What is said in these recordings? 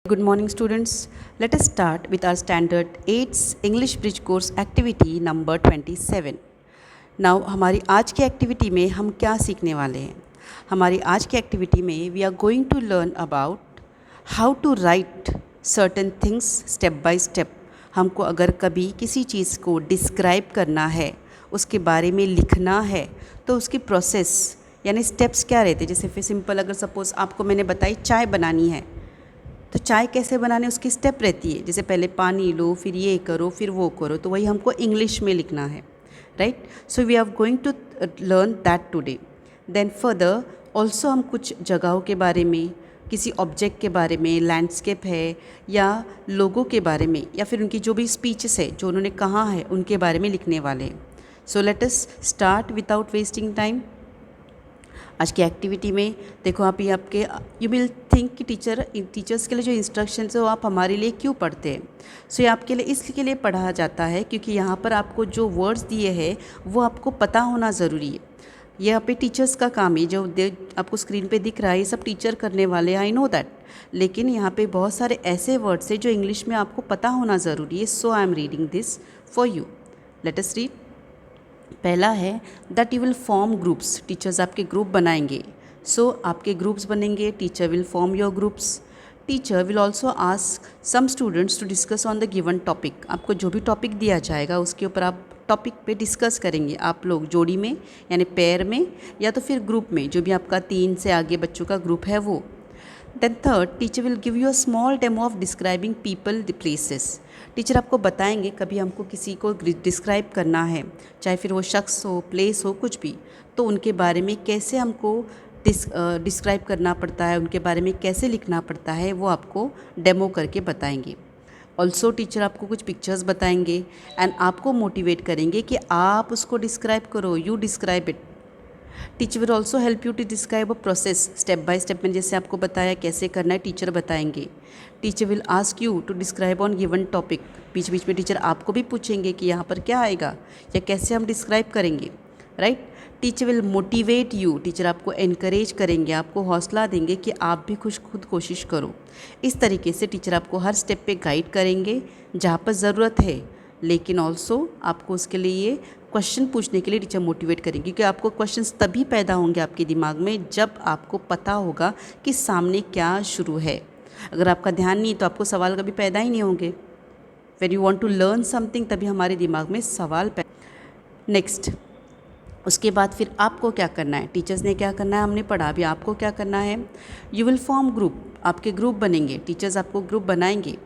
Good morning, students. Let us start with our standard 8th English Bridge course activity number 27. Now हमारी आज की activity में हम क्या सीखने वाले हैं? हमारी आज की एक्टिविटी में we are going to learn about how to write certain things step by step. हमको अगर कभी किसी चीज़ को डिस्क्राइब करना है, उसके बारे में लिखना है, तो उसकी प्रोसेस यानी स्टेप्स क्या रहते हैं. जैसे फिर सिंपल अगर सपोज़ आपको मैंने बताई चाय बनानी है, तो चाय कैसे बनाने उसकी स्टेप रहती है. जैसे पहले पानी लो, फिर ये करो, फिर वो करो, तो वही हमको इंग्लिश में लिखना है, right. So we are going to learn that today. Then further also हम कुछ जगहों के बारे में, किसी ऑब्जेक्ट के बारे में, लैंडस्केप है या लोगों के बारे में, या फिर उनकी जो भी स्पीचेस है जो उन्होंने कहा है उनके बारे में लिखने वाले हैं. So let us start without wasting time. आज की एक्टिविटी में देखो, आप ये आपके यू विल थिंक कि टीचर्स के लिए जो इंस्ट्रक्शंस है वो आप हमारे लिए क्यों पढ़ते हैं. सो ये आपके लिए इसके लिए पढ़ा जाता है क्योंकि यहाँ पर आपको जो वर्ड्स दिए हैं वो आपको पता होना ज़रूरी है. ये यहाँ पे टीचर्स का काम है. जो आपको स्क्रीन पे दिख रहा है ये सब टीचर करने वाले हैं, आई नो दैट. लेकिन यहाँ पे बहुत सारे ऐसे वर्ड्स हैं जो इंग्लिश में आपको पता होना ज़रूरी है. So I'm reading this for you. Let us read. पहला है that you will form groups. Teachers आपके ग्रुप बनाएंगे. सो आपके ग्रुप्स बनेंगे. Teacher will form your groups. Teacher will also ask some students to discuss on the given topic. आपको जो भी topic दिया जाएगा उसके ऊपर आप टॉपिक पे डिस्कस करेंगे, आप लोग जोड़ी में यानी पेयर में या तो फिर ग्रुप में, जो भी आपका 3 से आगे बच्चों का ग्रुप है वो. Then third, teacher will give you a small demo of describing people the places. Teacher आपको बताएंगे कभी हमको किसी को डिस्क्राइब करना है, चाहे फिर वो शख्स हो, प्लेस हो, कुछ भी, तो उनके बारे में कैसे हमको डिस्क्राइब करना पड़ता है, उनके बारे में कैसे लिखना पड़ता है, वो आपको डेमो करके बताएंगे. ऑल्सो टीचर आपको कुछ पिक्चर्स बताएंगे एंड आपको मोटिवेट करेंगे कि आप उसको डिस्क्राइब करो, you describe it. Teacher will also help you to describe a process step by step. में जैसे आपको बताया कैसे करना है टीचर बताएंगे. Teacher will ask you to describe on given topic. बीच बीच में टीचर आपको भी पूछेंगे कि यहाँ पर क्या आएगा या कैसे हम डिस्क्राइब करेंगे, right. Teacher will motivate you. Teacher आपको इनकरेज करेंगे, आपको हौसला देंगे कि आप भी खुद कोशिश करो. इस तरीके से टीचर आपको हर स्टेप पे गाइड करेंगे जहाँ पर ज़रूरत है. लेकिन ऑल्सो आपको उसके लिए क्वेश्चन पूछने के लिए टीचर मोटिवेट करेंगे, क्योंकि आपको क्वेश्चंस तभी पैदा होंगे आपके दिमाग में जब आपको पता होगा कि सामने क्या शुरू है. अगर आपका ध्यान नहीं तो आपको सवाल कभी पैदा ही नहीं होंगे. When you want to learn something तभी हमारे दिमाग में सवाल पैदा. नेक्स्ट, उसके बाद फिर आपको क्या करना है. टीचर्स ने क्या करना है हमने पढ़ा, अभी आपको क्या करना है. You will form group. आपके ग्रुप बनेंगे, टीचर्स आपको ग्रुप बनाएंगे.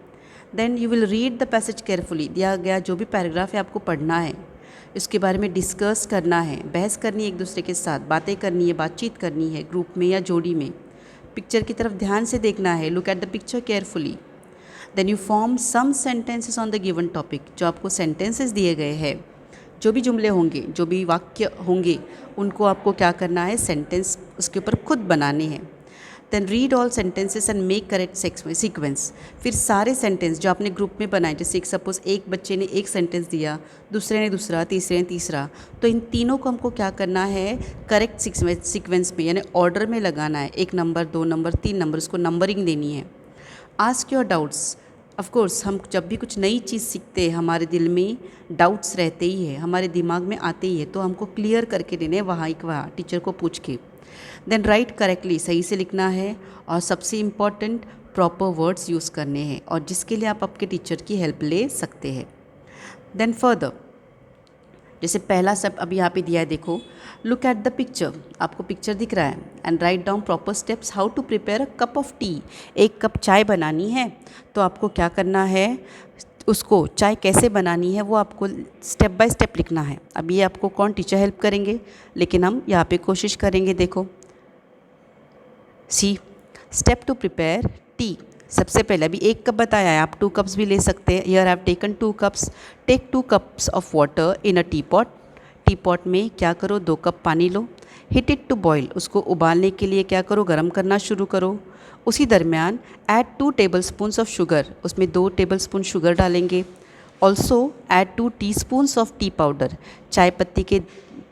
Then you will read the passage carefully. दिया गया जो भी पैराग्राफ है आपको पढ़ना है, इसके बारे में डिस्कस करना है, बहस करनी है, एक दूसरे के साथ बातें करनी है, बातचीत करनी है ग्रुप में या जोड़ी में. पिक्चर की तरफ ध्यान से देखना है. Look at the picture carefully. Then you form some sentences on the given topic. जो आपको सेंटेंसेस दिए गए हैं, जो भी जुमले होंगे, जो भी वाक्य होंगे, उनको आपको क्या करना है, सेंटेंस उसके ऊपर खुद बनाने हैं. Then read all sentences and make correct sequence. फिर सारे सेंटेंस जो आपने ग्रुप में बनाए, जैसे एक सपोज एक बच्चे ने एक सेंटेंस दिया, दूसरे ने दूसरा, तीसरे ने तीसरा, तो इन तीनों को हमको क्या करना है, करेक्ट सीक्वेंस में यानी ऑर्डर में लगाना है. 1 नंबर, 2 नंबर, 3 नंबर, उसको नंबरिंग देनी है. Ask your doubts. Of course हम जब भी कुछ नई चीज़ सीखते हैं हमारे दिल में डाउट्स रहते ही है, हमारे दिमाग में आते ही है, तो हमको क्लियर करके देने वहाँ एक वहाँ टीचर को पूछ के. Then write correctly. सही से लिखना है. और सबसे इम्पॉर्टेंट, प्रॉपर वर्ड्स यूज़ करने हैं, और जिसके लिए आप आपके टीचर की हेल्प ले सकते हैं. देन फर्दर, जैसे पहला सब अभी यहाँ पे दिया है, देखो, लुक एट द पिक्चर. आपको पिक्चर दिख रहा है. And write down proper steps how to prepare a cup of tea. एक कप चाय बनानी है तो आपको क्या करना है, उसको चाय कैसे बनानी है वो आपको स्टेप बाय स्टेप लिखना है. अब ये आपको कौन, टीचर हेल्प करेंगे, लेकिन हम यहाँ पे कोशिश करेंगे. देखो, see step to prepare T. सबसे पहले अभी 1 कप बताया है, आप 2 कप्स भी ले सकते हैं. Here I have taken 2 cups. Take 2 cups of water in a tea pot. Tea pot में क्या करो, 2 कप पानी लो. Heat it to boil. उसको उबालने के लिए क्या करो, गर्म करना शुरू करो. उसी दरमियान add 2 table spoons of sugar. उसमें 2 टेबल स्पून शुगर डालेंगे. Also add 2 teaspoons of T powder. चाय पत्ती के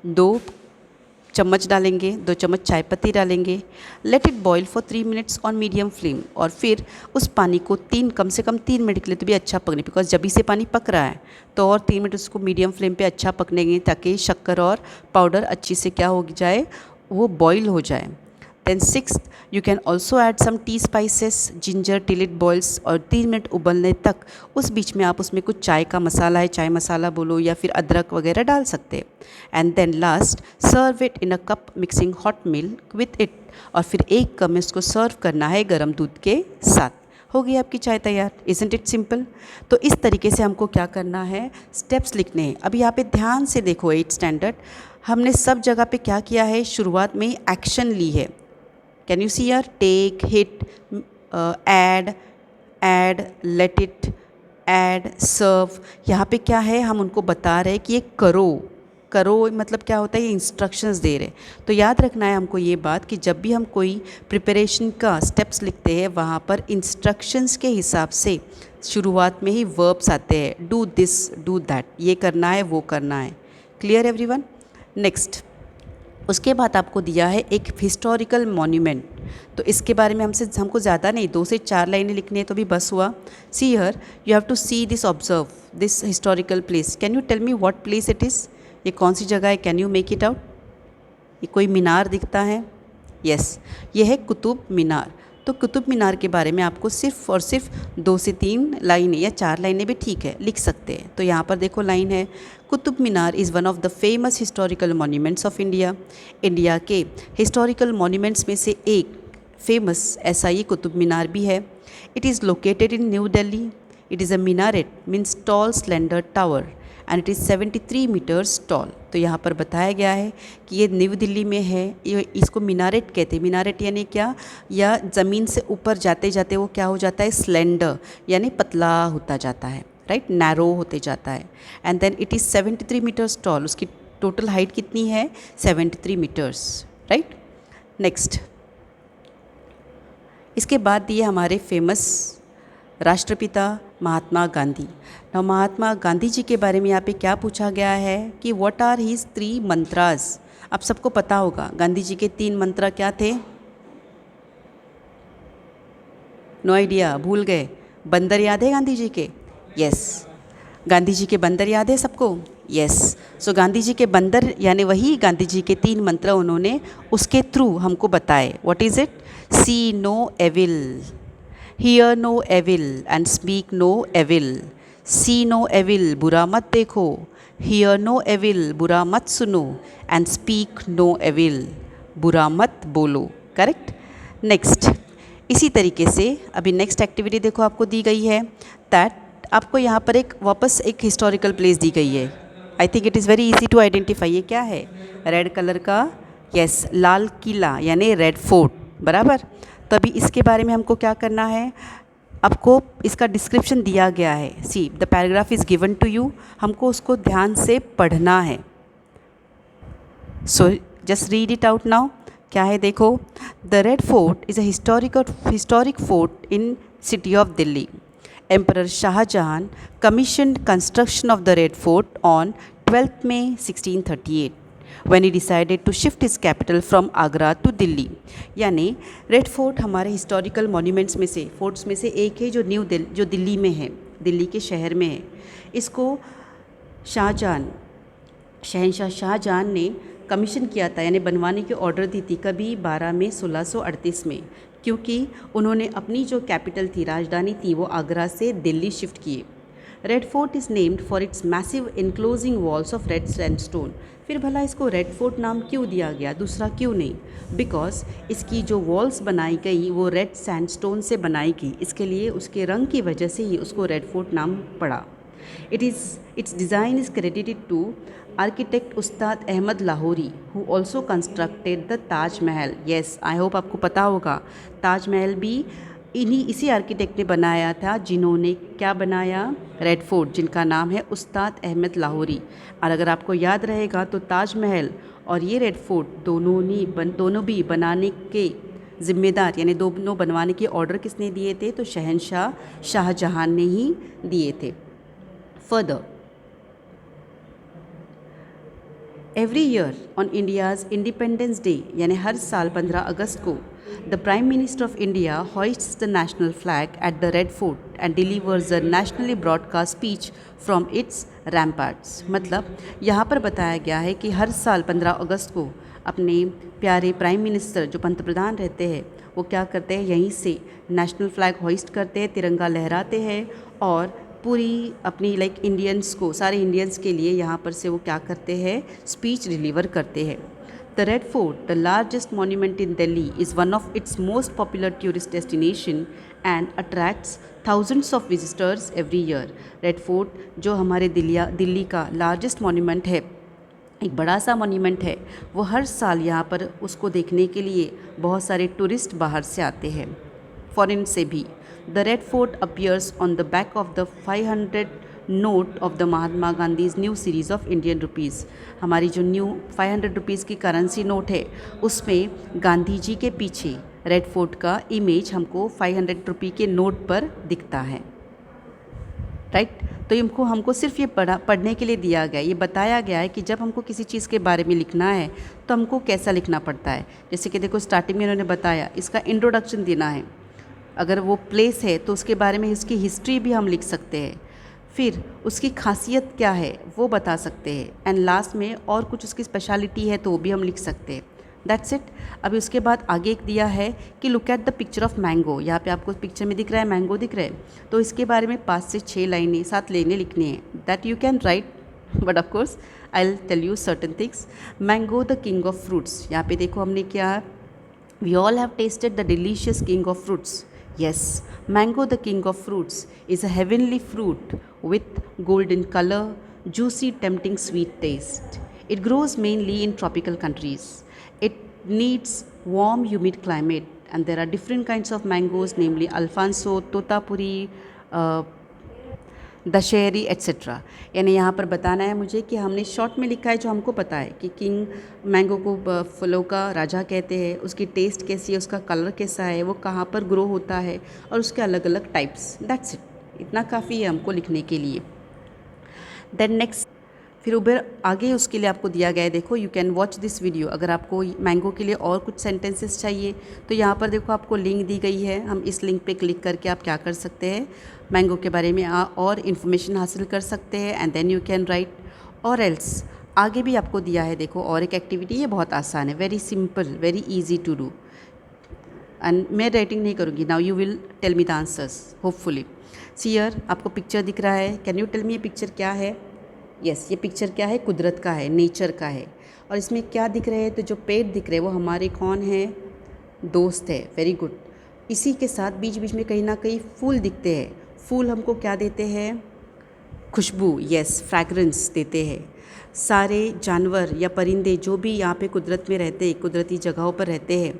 2 चम्मच डालेंगे, 2 चम्मच चाय पत्ती डालेंगे। Let it boil for 3 minutes on medium flame, और फिर उस पानी को कम से कम 3 मिनट के लिए तो भी अच्छा पकने, बिकॉज जब से पानी पक रहा है तो और 3 मिनट उसको मीडियम फ्लेम पे अच्छा पकनेंगे, ताकि शक्कर और पाउडर अच्छी से क्या हो जाए, वो बॉईल हो जाए। Then 6th, you can also add some tea spices ginger till it boils, और 3 मिनट उबलने तक उस बीच में आप उसमें कुछ चाय का मसाला है, चाय मसाला बोलो या फिर अदरक वगैरह डाल सकते हैं। And then last, serve it in a cup mixing hot milk with it, और फिर एक कप में इसको सर्व करना है गर्म दूध के साथ। हो गई आपकी चाय तैयार। Isn't it simple? तो इस तरीके से हमको क्या करना है, स्टेप्स लिखने हैं। अब यहाँ पे ध्यान से देखो 8th स्टैंडर्ड, हमने सब जगह पे क्या किया है, शुरुआत में ही एक्शन ली है। Can you see here, take, heat, add, let it, add, serve. यहाँ पे क्या है, हम उनको बता रहे हैं कि ये करो। करो मतलब क्या होता है, ये इंस्ट्रक्शंस दे रहे। तो याद रखना है हमको ये बात कि जब भी हम कोई प्रिपरेशन का स्टेप्स लिखते हैं, वहाँ पर इंस्ट्रक्शंस के हिसाब से शुरुआत में ही वर्ब्स आते हैं, डू दिस, डू दैट, ये करना है, वो करना है। Clear everyone? नेक्स्ट, उसके बाद आपको दिया है एक हिस्टोरिकल मॉन्यूमेंट। तो इसके बारे में हमको ज़्यादा नहीं, 2 से 4 लाइनें लिखनी है तो भी बस हुआ। See here, you have to see this, observe this historical place. Can you tell me what place it is? ये कौन सी जगह है? Can you make it out? ये कोई मीनार दिखता है? यस, ये है कुतुब मीनार। तो कुतुब मीनार के बारे में आपको सिर्फ और सिर्फ 2 से 3 लाइनें या 4 लाइनें भी ठीक है, लिख सकते हैं। तो यहाँ पर देखो लाइन है, Qutub Minar is one of the famous historical monuments of India. India के हिस्टोरिकल मॉन्यूमेंट्स में से एक फेमस ऐसा ये कुतुब मीनार भी है। It is located in New Delhi. It is a minaret means tall slender tower and it is 73 metres tall. तो यहाँ पर बताया गया है कि ये न्यू दिल्ली में है। ये इसको मीनारेट कहते हैं। मीनारेट यानी क्या, या ज़मीन से ऊपर जाते जाते वो क्या हो जाता है, स्लेंडर यानी पतला होता जाता है, राइट, नैरो होते जाता है। And then it is 73 metres tall. उसकी टोटल हाइट कितनी है, 73 मीटर्स, राइट। नेक्स्ट, इसके बाद दिए हमारे फेमस राष्ट्रपिता महात्मा गांधी। now महात्मा गांधी जी के बारे में यहाँ पे क्या पूछा गया है कि व्हाट आर हिज 3 मंत्रास। आप सबको पता होगा गांधी जी के 3 मंत्र क्या थे? नो आइडिया, भूल गए। बंदर याद है गांधी जी के? यस, गांधी जी के बंदर याद है सबको? यस। सो गांधी जी के बंदर यानी वही गांधी जी के 3 मंत्र उन्होंने उसके थ्रू हमको बताए। What is it? See no evil, hear no evil and speak no evil. See no evil, बुरा मत देखो, हियर नो एविल, बुरा मत सुनो, एंड स्पीक नो एविल, बुरा मत बोलो। करेक्ट। नेक्स्ट, इसी तरीके से अभी नेक्स्ट एक्टिविटी देखो आपको दी गई है, दैट आपको यहाँ पर वापस एक हिस्टोरिकल प्लेस दी गई है। I think it is very easy to identify. ये क्या है? रेड कलर का, यस, लाल किला यानी रेड फोर्ट, बराबर। तो अभी इसके बारे में हमको क्या करना है, आपको इसका डिस्क्रिप्शन दिया गया है। See the paragraph is given to you, हमको उसको ध्यान से पढ़ना है। So just read it out now. क्या है देखो, the Red Fort is a historic fort in city of Delhi. Emperor Shahjahan commissioned construction of the Red Fort on 12th May 1638 when he decided to shift his capital from Agra to Delhi। यानी Red fort हमारे historical monuments में से, forts में से एक है जो दिल्ली में है, दिल्ली के शहर में है। इसको शहनशाह शाहजहां ने कमीशन किया था, यानी बनवाने की ऑर्डर दी थी। कभी 12 मई 1638 में, क्योंकि उन्होंने अपनी जो कैपिटल थी, राजधानी थी, वो आगरा से दिल्ली शिफ्ट किए। Red Fort is named for its massive enclosing walls of red sandstone. फिर भला इसको रेड फोर्ट नाम क्यों दिया गया, दूसरा क्यों नहीं? बिकॉज इसकी जो वॉल्स बनाई गई वो रेड सैंडस्टोन से बनाई गई, इसके लिए उसके रंग की वजह से ही उसको रेड फोर्ट नाम पड़ा। Its design is credited to architect Ustad Ahmad Lahori, who also constructed the Taj Mahal. Yes, I hope आपको पता होगा ताज महल भी इसी आर्किटेक्ट ने बनाया था, जिन्होंने क्या बनाया, रेड फोर्ट, जिनका नाम है उस्ताद अहमद लाहौरी। और अगर आपको याद रहेगा तो ताज महल और ये रेड फोर्ट दोनों भी बनाने के ज़िम्मेदार, यानी दोनों बनवाने के ऑर्डर किसने दिए थे? तो शहनशाह शाहजहां ने ही दिए थे। Further, every year on India's independence day यानी हर साल 15 अगस्त को the prime minister of India hoists the national flag at the Red Fort and delivers the nationally broadcast speech from its ramparts. मतलब यहाँ पर बताया गया है कि हर साल 15 अगस्त को अपने प्यारे प्राइम मिनिस्टर जो पंतप्रधान रहते हैं वो क्या करते हैं, यहीं से नेशनल फ्लैग होइस्ट करते हैं, तिरंगा लहराते हैं और पूरी अपनी इंडियंस को, सारे इंडियंस के लिए यहाँ पर से वो क्या करते हैं, स्पीच डिलीवर करते हैं। The Red fort, the largest monument in Delhi, is one of its most popular tourist destination and attracts thousands of visitors every year. Red fort जो हमारे दिल्ली का लार्जेस्ट मॉन्यूमेंट है, एक बड़ा सा मॉन्यूमेंट है, वो हर साल यहाँ पर उसको देखने के लिए बहुत सारे टूरिस्ट बाहर से आते हैं, फॉरेन से भी। The Red Fort appears on the back of the 500 note of the Mahatma Gandhi's new series of Indian rupees. हमारी जो न्यू 500 रुपीज़ की करेंसी नोट है उसमें गांधी जी के पीछे रेड फोर्ट का इमेज हमको 500 रुपये के नोट पर दिखता है, राइट। तो हमको सिर्फ ये पढ़ने के लिए दिया गया, ये बताया गया है कि जब हमको किसी चीज़ के बारे में लिखना है तो हमको कैसा लिखना पड़ता है। जैसे कि देखो स्टार्टिंग में उन्होंने बताया इसका इंट्रोडक्शन देना है, अगर वो प्लेस है तो उसके बारे में इसकी हिस्ट्री भी हम लिख सकते हैं, फिर उसकी खासियत क्या है वो बता सकते हैं, एंड लास्ट में और कुछ उसकी स्पेशलिटी है तो वो भी हम लिख सकते हैं। That's it. अभी उसके बाद आगे एक दिया है कि look at the picture of mango. यहाँ पे आपको पिक्चर में दिख रहा है मैंगो दिख रहा है, तो इसके बारे में 5 से 6 लाइनें 7 लाइनें लिखनी है, that you can write, but of course I will tell you certain things. Mango the king of fruits, यहाँ पे देखो हमने क्या, we all have tasted the delicious king of fruits. Yes, mango the king of fruits is a heavenly fruit with golden color, juicy tempting sweet taste. It grows mainly in tropical countries. It needs warm humid climate and there are different kinds of mangoes, namely Alfonso, Totapuri, Dasheri etcetera. यानी यहाँ पर बताना है मुझे कि हमने short में लिखा है जो हमको पता है कि किंग मैंगो को फलों का राजा कहते हैं, उसकी टेस्ट कैसी है, उसका कलर कैसा है, वो कहाँ पर ग्रो होता है और उसके अलग अलग टाइप्स। दैट्स इट, इतना काफ़ी है हमको लिखने के लिए। देन नेक्स्ट फिर ऊपर आगे उसके लिए आपको दिया गया है, देखो you can watch this video. अगर आपको मैंगो के लिए और कुछ सेंटेंसेस चाहिए तो यहाँ पर देखो आपको लिंक दी गई है, हम इस लिंक पे क्लिक करके आप क्या कर सकते हैं, मैंगो के बारे में और इन्फॉर्मेशन हासिल कर सकते हैं, and then you can write. और एल्स आगे भी आपको दिया है, देखो और एक एक्टिविटी, ये बहुत आसान है, very simple, very easy to do, and मैं राइटिंग नहीं करूँगी। Now you will tell me the answers hopefully. See here आपको पिक्चर दिख रहा है, कैन यू टेल मी ये पिक्चर क्या है? यस, ये पिक्चर क्या है, कुदरत का है, नेचर का है। और इसमें क्या दिख रहे हैं, तो जो पेड़ दिख रहे हैं वो हमारे कौन है, दोस्त है, वेरी गुड। इसी के साथ बीच बीच में कहीं ना कहीं फूल दिखते हैं, फूल हमको क्या देते हैं, खुशबू, यस, फ्रैग्रेंस देते हैं। सारे जानवर या परिंदे जो भी यहाँ पे कुदरत में रहते हैं, कुदरती जगहों पर रहते हैं,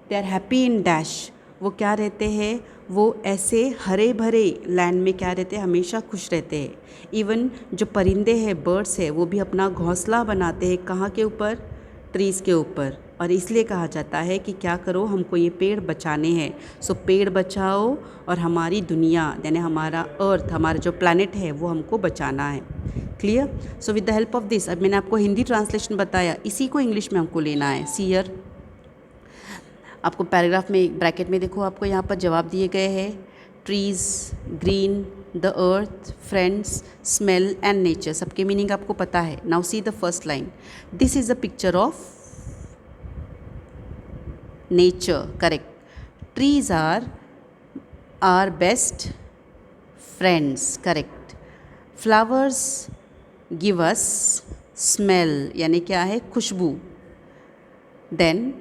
they are happy in dash, वो क्या रहते हैं, वो ऐसे हरे भरे लैंड में क्या रहते हैं, हमेशा खुश रहते हैं। इवन जो परिंदे हैं, बर्ड्स है, वो भी अपना घोंसला बनाते हैं, कहाँ के ऊपर, ट्रीज़ के ऊपर। और इसलिए कहा जाता है कि क्या करो, हमको ये पेड़ बचाने हैं। सो पेड़ बचाओ और हमारी दुनिया यानी हमारा अर्थ, हमारा जो प्लैनेट है वो हमको बचाना है। Clear? So with the help of this, अब मैंने आपको हिंदी ट्रांसलेशन बताया, इसी को इंग्लिश में हमको लेना है। सी हियर आपको पैराग्राफ में ब्रैकेट में देखो आपको यहाँ पर जवाब दिए गए हैं, trees, green, the earth, friends, smell and nature, सबके मीनिंग आपको पता है। Now see the first line, this is a picture of nature, correct. Trees are best friends, correct. Flowers give us smell, यानी क्या है, खुशबू। Then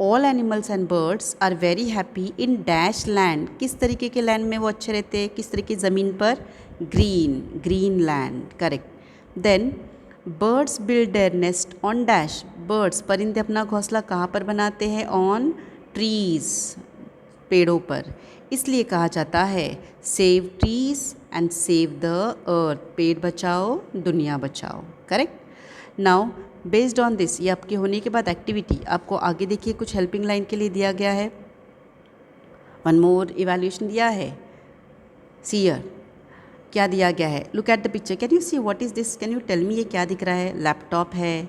all animals and birds are very happy in dash land, किस तरीके के land में वो अच्छे रहते हैं, किस तरीके की ज़मीन पर, green, green land, correct. Then birds build their nest on dash, birds परिंदे अपना घोंसला कहाँ पर बनाते हैं, ऑन ट्रीज़, पेड़ों पर। इसलिए कहा जाता है save trees and save the earth, पेड़ बचाओ दुनिया बचाओ, correct. Now based on this, ये आपके होने के बाद एक्टिविटी आपको आगे देखिए कुछ हेल्पिंग लाइन के लिए दिया गया है, वन मोर इवैल्यूएशन दिया है। सी हियर क्या दिया गया है, look at the picture, can you see what is this, can you tell me ये क्या दिख रहा है, लैपटॉप है,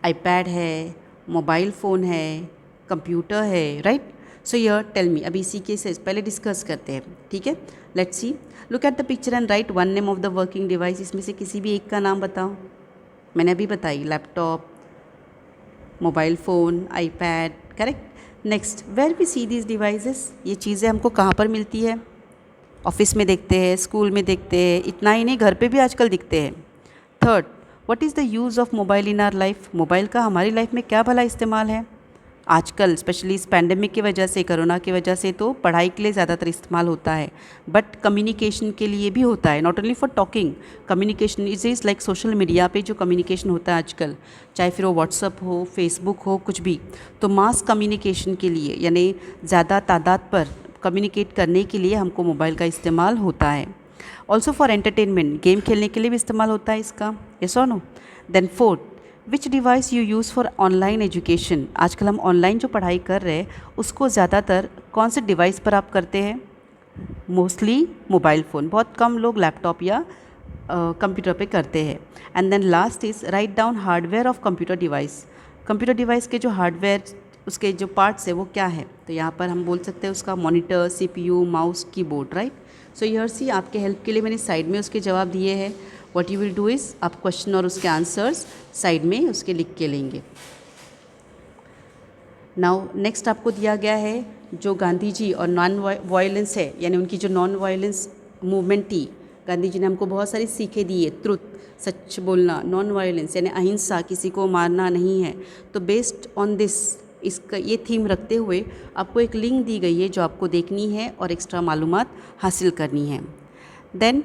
आईपैड है, मोबाइल फ़ोन है, कंप्यूटर है, right? So yeah tell me, अभी इसी के से पहले डिस्कस करते हैं, ठीक है? Let's see, look at the picture and right one name of the working device. इसमें से किसी भी एक का नाम बताओ। मैंने अभी बताई, laptop, mobile phone, iPad, correct. Next, where we see these devices, ये चीज़ें हमको कहाँ पर मिलती है? ऑफिस में देखते हैं, स्कूल में देखते हैं, इतना ही नहीं घर पे भी आजकल दिखते हैं। Third, what is the use of mobile in our life, mobile का हमारी लाइफ में क्या भला इस्तेमाल है? आजकल स्पेशली इस पैंडेमिक की वजह से, कोरोना की वजह से तो पढ़ाई के लिए ज़्यादातर इस्तेमाल होता है, बट कम्युनिकेशन के लिए भी होता है, not only for talking. Communication is like social media पे जो कम्युनिकेशन होता है आजकल, चाहे फिर वो व्हाट्सअप हो, फेसबुक हो, कुछ भी, तो मास कम्युनिकेशन के लिए यानी ज़्यादा तादाद पर कम्युनिकेट करने के लिए हमको मोबाइल का इस्तेमाल होता है। ऑल्सो फॉर एंटरटेनमेंट, गेम खेलने के लिए भी इस्तेमाल होता है इसका, यस और no? Then fourth, which device you use for online education, आजकल हम ऑनलाइन जो पढ़ाई कर रहे हैं उसको ज़्यादातर कौन से डिवाइस पर आप करते हैं? मोस्टली मोबाइल फ़ोन, बहुत कम लोग लैपटॉप या कंप्यूटर पे करते हैं। And then last is write down hardware of computer device, computer device के जो हार्डवेयर, उसके जो पार्ट्स है वो क्या है? तो यहाँ पर हम बोल सकते हैं उसका monitor, CPU, mouse, keyboard, right? So here see, आपके हेल्प के लिए मैंने साइड में उसके जवाब दिए हैं। What you will do is, आप क्वेश्चन और उसके आंसर्स साइड में उसके लिख के लेंगे। नाउ नेक्स्ट आपको दिया गया है जो गांधी जी और नॉन वायलेंस है, यानी उनकी जो नॉन वायलेंस मूवमेंट थी, गांधी जी ने हमको बहुत सारी सीखें दी है, ट्रुथ, सच बोलना, नॉन वायलेंस यानी अहिंसा, किसी को मारना नहीं है। तो बेस्ड ऑन दिस, इसका ये थीम रखते हुए आपको एक लिंक दी गई है जो आपको देखनी है और एक्स्ट्रा मालूमात हासिल करनी है। देन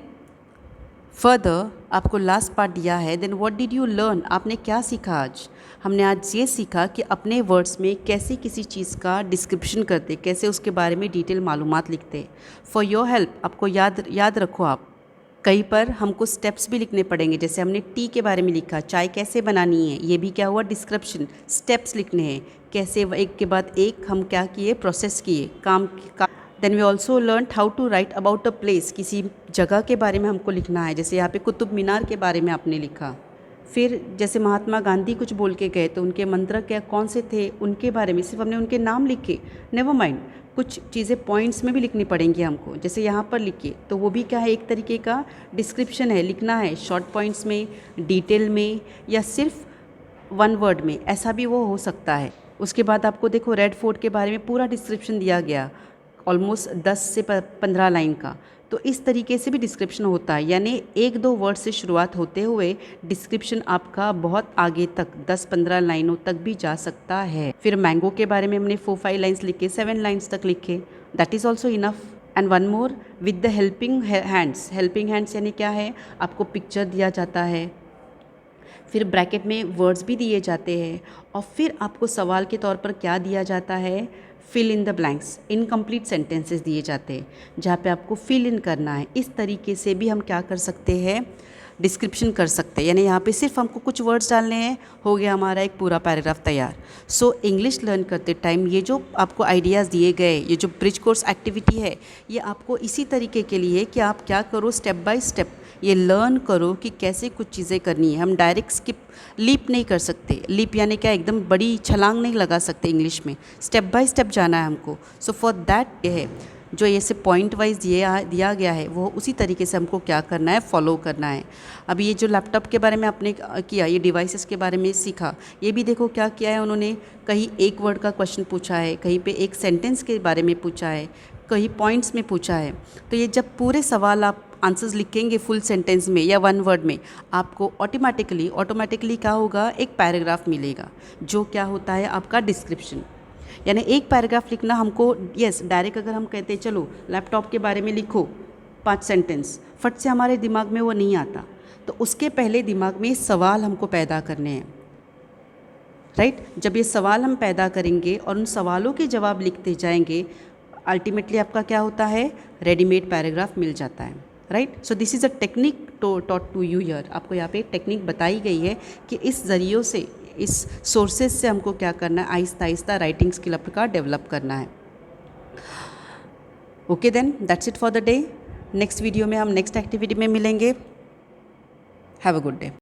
फर्दर आपको लास्ट पार्ट दिया है, then what did you learn, आपने क्या सीखा आज? हमने आज ये सीखा कि अपने वर्ड्स में कैसे किसी चीज़ का डिस्क्रिप्शन करते, कैसे उसके बारे में डिटेल मालूमात लिखते। फॉर योर हेल्प, आपको याद रखो, आप कहीं पर हमको स्टेप्स भी लिखने पड़ेंगे, जैसे हमने टी के बारे में लिखा, चाय कैसे बनानी है, ये भी क्या हुआ? डिस्क्रिप्शन, स्टेप्स लिखने हैं, कैसे एक के बाद एक हम क्या किए, प्रोसेस किए, काम। Then we also learn how to write about a place, किसी जगह के बारे में हमको लिखना है, जैसे यहाँ पे कुतुब मीनार के बारे में आपने लिखा। फिर जैसे महात्मा गांधी कुछ बोल के गए तो उनके मंत्र क्या कौन से थे, उनके बारे में सिर्फ हमने उनके नाम लिखे, नेवर माइंड, कुछ चीज़ें पॉइंट्स में भी लिखनी पड़ेंगी हमको, जैसे यहाँ पर लिखिए, तो वो भी क्या है, एक तरीके का डिस्क्रिप्शन है, लिखना है शॉर्ट पॉइंट्स में, डिटेल में, या सिर्फ वन वर्ड में, ऐसा भी वो हो सकता है। उसके बाद आपको देखो रेड फोर्ट के बारे में पूरा डिस्क्रिप्शन दिया गया, ऑलमोस्ट 10 से 15 लाइन का, तो इस तरीके से भी डिस्क्रिप्शन होता है, यानी एक दो वर्ड से शुरुआत होते हुए डिस्क्रिप्शन आपका बहुत आगे तक 10-15 लाइनों तक भी जा सकता है। फिर मैंगो के बारे में हमने 4-5 लाइन्स लिखे, 7 लाइन्स तक लिखे, that is also enough. And one more, with the helping hands, helping hands यानी क्या है, आपको पिक्चर दिया जाता है, फिर ब्रैकेट में वर्ड्स भी दिए जाते हैं, और फिर आपको सवाल के तौर पर क्या दिया जाता है, fill in the blanks, incomplete sentences दिए जाते हैं जहाँ पे आपको फिल इन करना है। इस तरीके से भी हम क्या कर सकते हैं, डिस्क्रिप्शन कर सकते हैं, यानी यहाँ पे सिर्फ हमको कुछ वर्ड्स डालने हैं, हो गया हमारा एक पूरा पैराग्राफ तैयार। सो इंग्लिश लर्न करते टाइम ये जो आपको आइडियाज़ दिए गए, ये जो ब्रिज कोर्स एक्टिविटी है, ये आपको इसी तरीके के लिए कि आप क्या करो, स्टेप बाय स्टेप ये लर्न करो कि कैसे कुछ चीज़ें करनी है। हम डायरेक्ट स्किप, लीप नहीं कर सकते, लीप यानी क्या, एकदम बड़ी छलांग नहीं लगा सकते इंग्लिश में, स्टेप बाय स्टेप जाना है हमको। सो फॉर दैट ये है जो ऐसे पॉइंट वाइज दिया गया है, वो उसी तरीके से हमको क्या करना है, फॉलो करना है। अभी ये जो लैपटॉप के बारे में आपने किया, ये डिवाइसेस के बारे में सीखा, ये भी देखो क्या किया है उन्होंने, कहीं एक वर्ड का क्वेश्चन पूछा है, कहीं पे एक सेंटेंस के बारे में पूछा है, कहीं पॉइंट्स में पूछा है। तो ये जब पूरे सवाल आप आंसर्स लिखेंगे फुल सेंटेंस में या वन वर्ड में, आपको ऑटोमेटिकली क्या होगा, एक पैराग्राफ मिलेगा जो क्या होता है आपका डिस्क्रिप्शन। यानी एक पैराग्राफ लिखना हमको, यस डायरेक्ट अगर हम कहते हैं चलो लैपटॉप के बारे में लिखो 5 सेंटेंस, फट से हमारे दिमाग में वो नहीं आता, तो उसके पहले दिमाग में सवाल हमको पैदा करने हैं, राइट? जब ये सवाल हम पैदा करेंगे और उन सवालों के जवाब लिखते जाएंगे, अल्टीमेटली आपका क्या होता है, रेडीमेड पैराग्राफ मिल जाता है, right? So this is a technique taught to you here, आपको यहाँ पे एक टेक्निक बताई गई है कि इस ज़रियों से, इस सोर्सेज से हमको क्या करना है, आहिस्ता आहिस्ता राइटिंग स्किल का डेवलप करना है। Okay then, that's it for the day. Next video में हम नेक्स्ट एक्टिविटी में मिलेंगे। Have a good day.